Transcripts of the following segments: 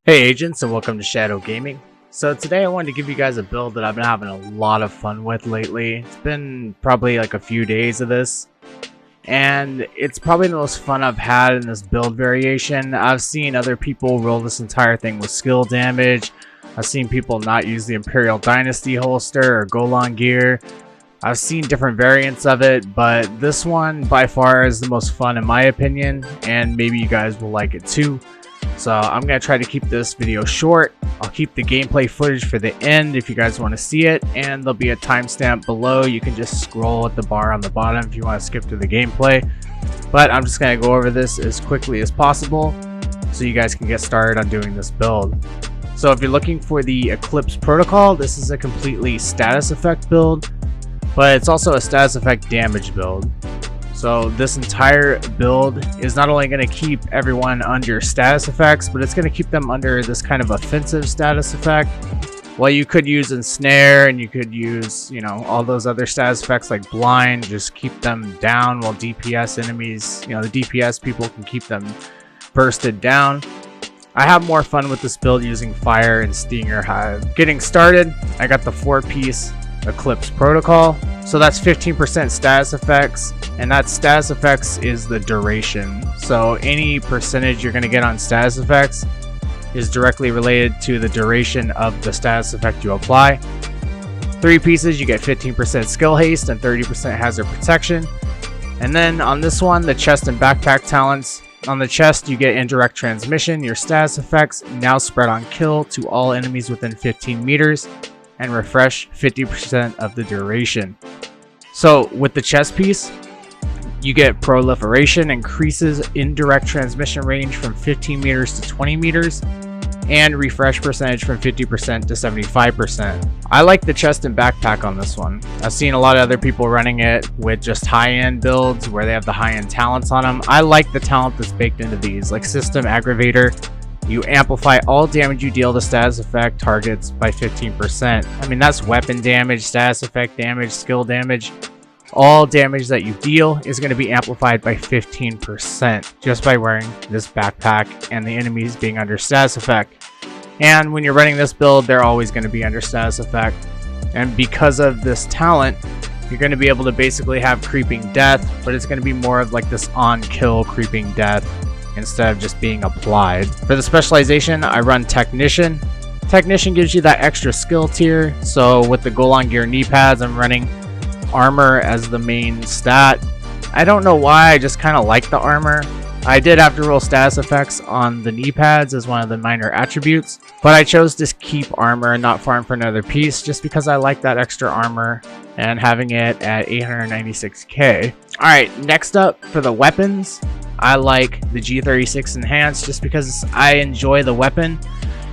Hey agents, and welcome to Shadow Gaming. So today I wanted to give you guys a build that I've been having a lot of fun with lately. It's been probably like a few days of this, and it's probably the most fun I've had in this build variation. I've seen other people roll this entire thing with skill damage. I've seen people not use the Imperial Dynasty holster or Golan gear. I've seen different variants of it, but this one by far is the most fun in my opinion, and maybe you guys will like it too. So I'm going to try to keep this video short. I'll keep the gameplay footage for the end if you guys want to see it, and there'll be a timestamp below. You can just scroll at the bar on the bottom if you want to skip to the gameplay. But I'm just going to go over this as quickly as possible so you guys can get started on doing this build. So if you're looking for the Eclipse protocol, this is a completely status effect build, but it's also a status effect damage build. So this entire build is not only going to keep everyone under status effects, but it's going to keep them under this kind of offensive status effect. Well, you could use ensnare, and you could use, all those other status effects like blind, just keep them down, while DPS enemies, the DPS people can keep them bursted down. I have more fun with this build using fire and stinger hive. Getting started, I got the 4-piece Eclipse protocol. So that's 15% status effects, and that status effects is the duration. So any percentage you're going to get on status effects is directly related to the duration of the status effect you apply. 3 pieces, you get 15% skill haste and 30% hazard protection. And then on this one, the chest and backpack talents. On the chest, you get indirect transmission. Your status effects now spread on kill to all enemies within 15 meters. And refresh 50% of the duration. So with the chest piece, you get proliferation, increases indirect transmission range from 15 meters to 20 meters, and refresh percentage from 50% to 75%. I like the chest and backpack on this one. I've seen a lot of other people running it with just high-end builds where they have the high-end talents on them. I like the talent that's baked into these, like System Aggravator. You amplify all damage you deal to status effect targets by 15%. I mean, that's weapon damage, status effect damage, skill damage. All damage that you deal is going to be amplified by 15% just by wearing this backpack and the enemies being under status effect. And when you're running this build, they're always going to be under status effect. And because of this talent, you're going to be able to basically have creeping death, but it's going to be more of like this on-kill creeping death instead of just being applied. For the specialization, I run Technician. Technician gives you that extra skill tier. So with the Golan gear knee pads, I'm running armor as the main stat. I don't know why, I just kind of like the armor. I did have to roll status effects on the knee pads as one of the minor attributes, but I chose to keep armor and not farm for another piece just because I like that extra armor and having it at 896k. Alright, next up for the weapons, I like the G36 Enhanced just because I enjoy the weapon,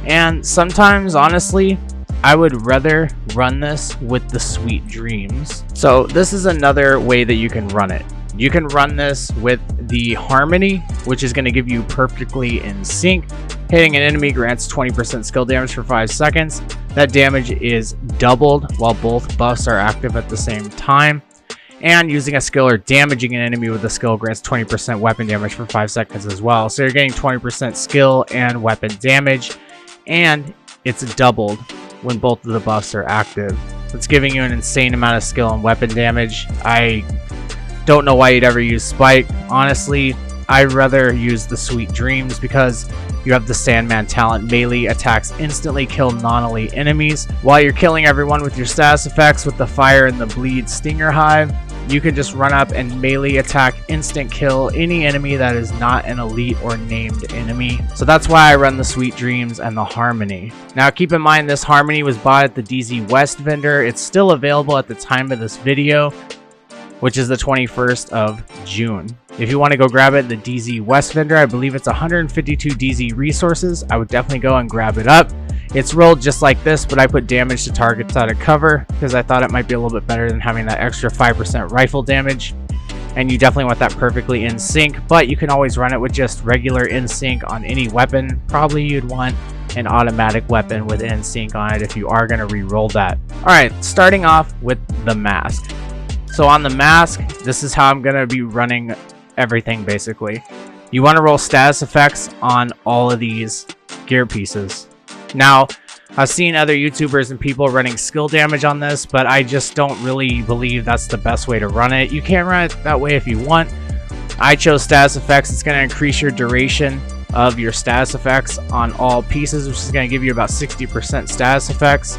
and sometimes honestly I would rather run this with the Sweet Dreams. So this is another way that you can run it. You can run this with the Harmony, which is going to give you perfectly in sync. Hitting an enemy grants 20% skill damage for 5 seconds. That damage is doubled while both buffs are active at the same time. And using a skill or damaging an enemy with a skill grants 20% weapon damage for 5 seconds as well. So you're getting 20% skill and weapon damage, and it's doubled when both of the buffs are active. It's giving you an insane amount of skill and weapon damage. I don't know why you'd ever use Spike. Honestly, I'd rather use the Sweet Dreams because you have the Sandman talent. Melee attacks instantly kill non-elite enemies. While you're killing everyone with your status effects with the Fire and the Bleed Stinger Hive, you can just run up and melee attack instant kill any enemy that is not an elite or named enemy. So that's why I run the Sweet Dreams and the Harmony. Now keep in mind this Harmony was bought at the DZ West vendor. It's still available at the time of this video, which is the 21st of June. If you want to go grab it, the DZ West vendor, I believe it's 152 DZ resources. I would definitely go and grab it up. It's rolled just like this, but I put damage to targets out of cover because I thought it might be a little bit better than having that extra 5% rifle damage. And you definitely want that perfectly in sync, but you can always run it with just regular in sync on any weapon. Probably you'd want an automatic weapon with in sync on it if you are going to re-roll that. Alright, starting off with the mask. So on the mask, this is how I'm going to be running everything basically. You want to roll status effects on all of these gear pieces. Now, I've seen other YouTubers and people running skill damage on this, but I just don't really believe that's the best way to run it. You can run it that way if you want. I chose status effects. It's going to increase your duration of your status effects on all pieces, which is going to give you about 60% status effects.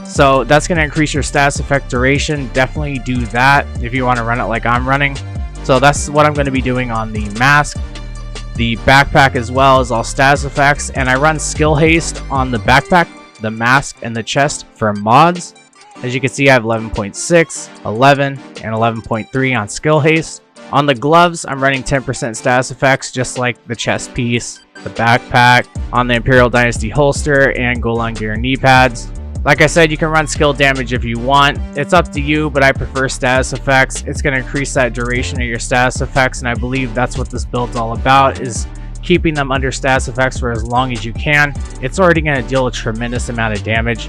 So that's going to increase your status effect duration. Definitely do that if you want to run it like I'm running. So that's what I'm going to be doing on the mask. The backpack as well is all status effects, and I run skill haste on the backpack, the mask, and the chest for mods. As you can see, I have 11.6, 11, and 11.3 on skill haste. On the gloves, I'm running 10% status effects, just like the chest piece, the backpack, on the Imperial Dynasty holster, and Golan Gear knee pads. Like I said, you can run skill damage if you want. It's up to you, but I prefer status effects. It's going to increase that duration of your status effects, and I believe that's what this build's all about, is keeping them under status effects for as long as you can. It's already going to deal a tremendous amount of damage,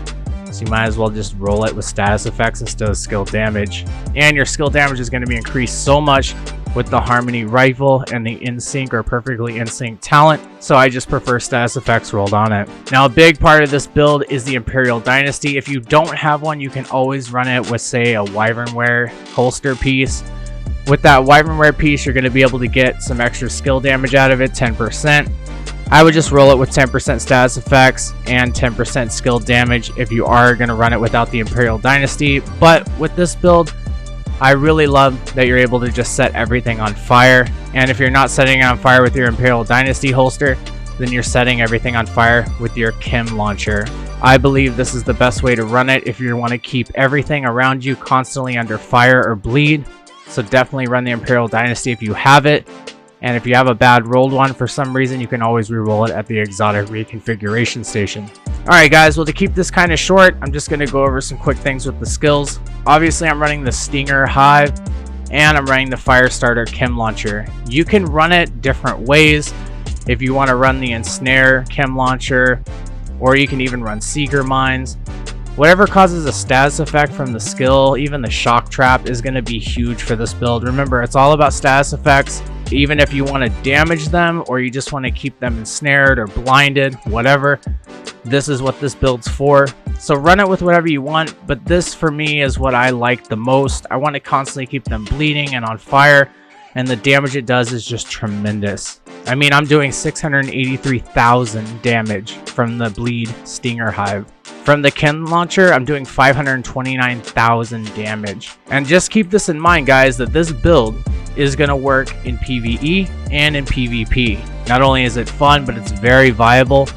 so you might as well just roll it with status effects instead of skill damage. And your skill damage is going to be increased so much with the Harmony rifle and the in-sync or perfectly in-sync talent, so I just prefer status effects rolled on it. Now, a big part of this build is the Imperial Dynasty. If you don't have one, you can always run it with, say, a Wyvernware holster piece. With that Wyvernware piece, you're going to be able to get some extra skill damage out of it, 10%. I would just roll it with 10% status effects and 10% skill damage if you are going to run it without the Imperial Dynasty. But with this build, I really love that you're able to just set everything on fire. And if you're not setting it on fire with your Imperial Dynasty holster, then you're setting everything on fire with your chem launcher. I believe this is the best way to run it if you want to keep everything around you constantly under fire or bleed. So definitely run the Imperial Dynasty if you have it. And if you have a bad rolled one for some reason, you can always re-roll it at the exotic reconfiguration station. Alright guys, well, to keep this kind of short, I'm just going to go over some quick things with the skills. Obviously, I'm running the Stinger Hive, and I'm running the Firestarter Chem Launcher. You can run it different ways if you want to run the Ensnare Chem Launcher, or you can even run Seeker Mines. Whatever causes a status effect from the skill, even the Shock Trap, is going to be huge for this build. Remember, it's all about status effects. Even if you want to damage them, or you just want to keep them ensnared or blinded, whatever, this is what this build's for. So run it with whatever you want, but this for me is what I like the most. I want to constantly keep them bleeding and on fire, and the damage it does is just tremendous. I mean, I'm doing 683,000 damage from the Bleed Stinger Hive. From the Chem Launcher, I'm doing 529,000 damage. And just keep this in mind, guys, that this build is going to work in PvE and in PvP. Not only is it fun, but it's very viable.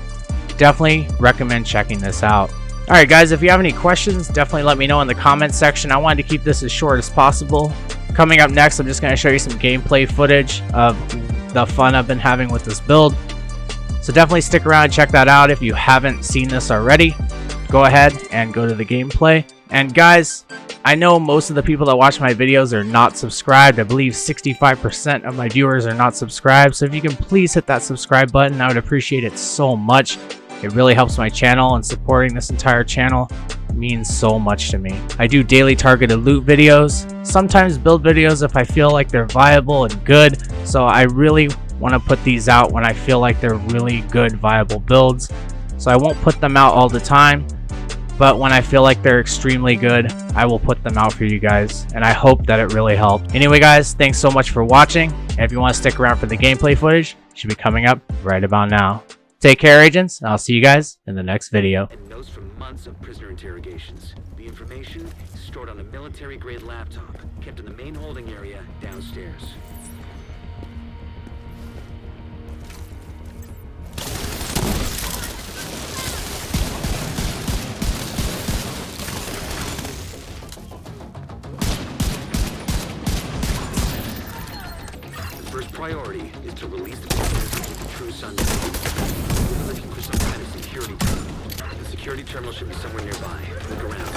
Definitely recommend checking this out. Alright guys, if you have any questions, definitely let me know in the comments section. I wanted to keep this as short as possible. Coming up next, I'm just going to show you some gameplay footage of the fun I've been having with this build. So definitely stick around and check that out. If you haven't seen this already, go ahead and go to the gameplay. And guys, I know most of the people that watch my videos are not subscribed. I believe 65% of my viewers are not subscribed. So if you can please hit that subscribe button, I would appreciate it so much. It really helps my channel, and supporting this entire channel means so much to me. I do daily targeted loot videos, sometimes build videos if I feel like they're viable and good. So I really want to put these out when I feel like they're really good, viable builds. So I won't put them out all the time, but when I feel like they're extremely good, I will put them out for you guys, and I hope that it really helped. Anyway guys, thanks so much for watching, and if you want to stick around for the gameplay footage, it should be coming up right about now. Take care, agents, and I'll see you guys in the next video. And notes from months of prisoner interrogations. The information is stored on a military-grade laptop, kept in the main holding area downstairs. First priority is to release the prisoners into the true sunlight. We're looking for some kind of security terminal. The security terminal should be somewhere nearby. Look around.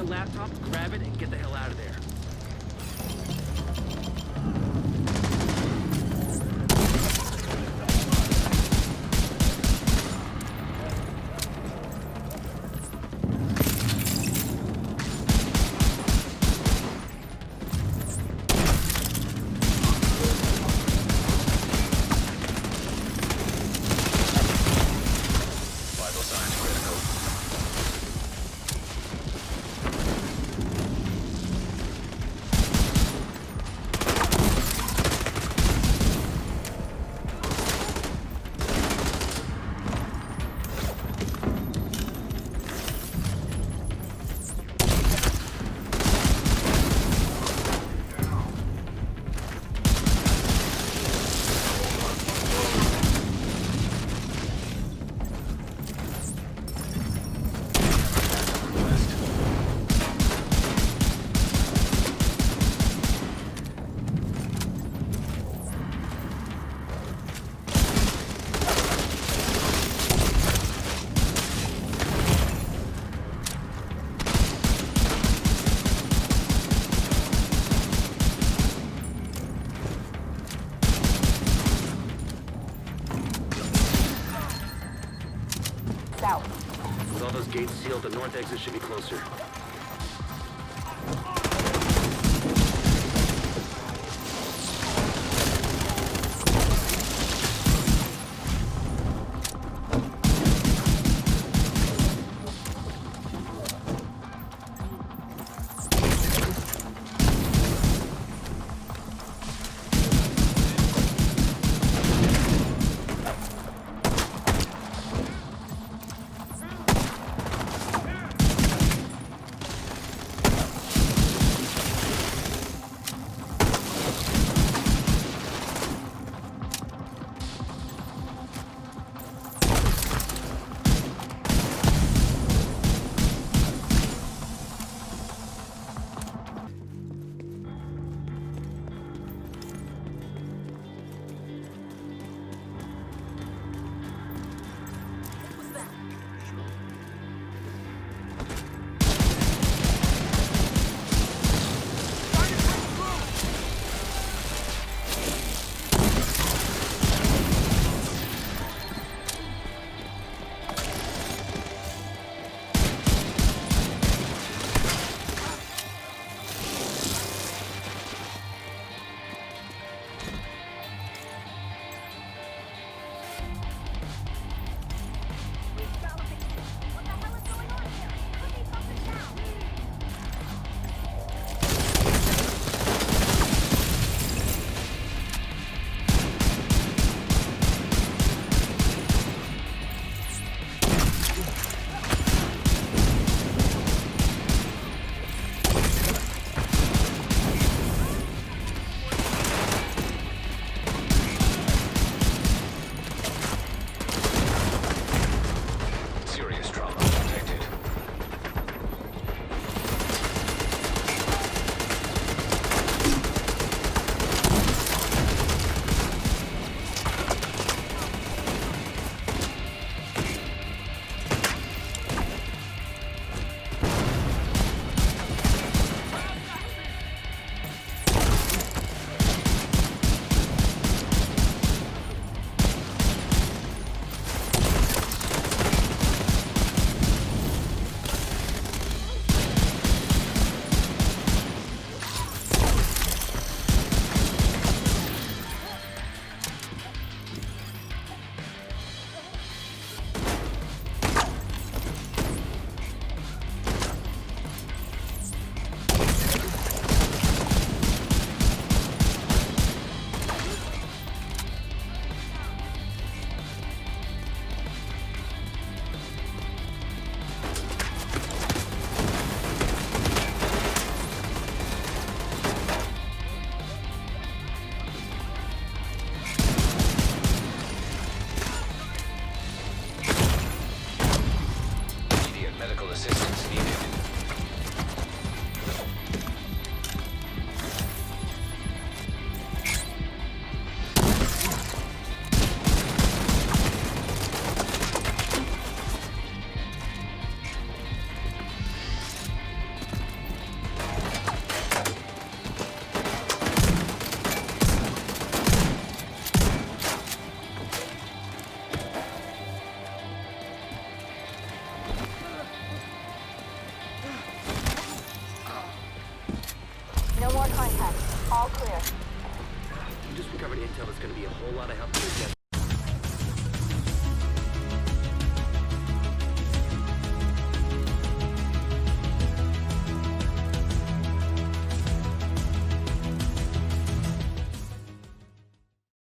that laptop, grab it, and get the hell out of there. Vital signs critical. With all those gates sealed, the north exit should be closer. You just recovered intel that's going to be a whole lot of help to your